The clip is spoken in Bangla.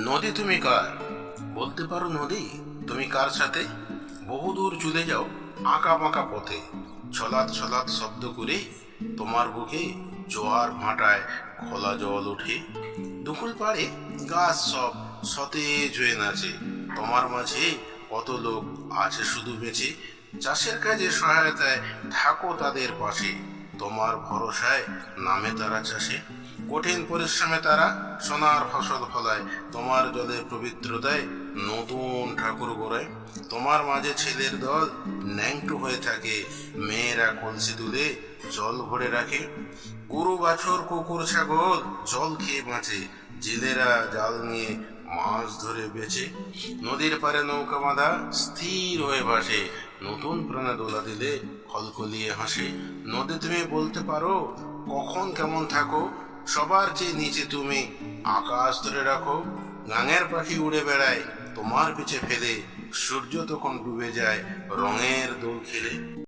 নদী তুমি কার? বলতে পারো নদী তুমি কার সাথে? বহুদূর চলে যাও আঁকা বাঁকা পথে, ছলাৎ ছলাৎ শব্দ করে তোমার বুকে জোয়ার ভাটায় খোলা জল ওঠে। দুকুল পাড়ে গাছ সব সতেজ হয়ে নাচে, তোমার মাঝে কত লোক আছে শুধু বেঁচে। চাষের কাজে সহায়তায় থাকো তাদের পাশে, তোমার ভরসায় নামে তারা চাষে। কঠিন পরিশ্রমে তারা সোনার ফসল ফলায়, তোমার জলে পবিত্রতায় নতুন ঠাকুর গড়ায়। তোমার মাঝে ছেলের দল ন্যাংটু হয়ে থাকে, মেয়েরা কলসি তুলে জল ভরে রাখে। গরু বাছুর কুকুর ছাগল জল খেয়ে বাঁচে, জেলেরা জাল নিয়ে মাছ ধরে বেচে। নদীর পারে নৌকা বাঁধা স্থির হয়ে ভাসে, নতুন প্রাণে দোলা দিলে খলখলিয়ে হাসে। নদী তুমি বলতে পারো কখন কেমন থাকো, সবার চেয়ে নিচে তুমি আকাশ ধরে রাখো। গাঙের পাখি উড়ে বেড়ায় তোমার পিছে ফেলে, সূর্য তখন ডুবে যায় রঙের দোল খেলে।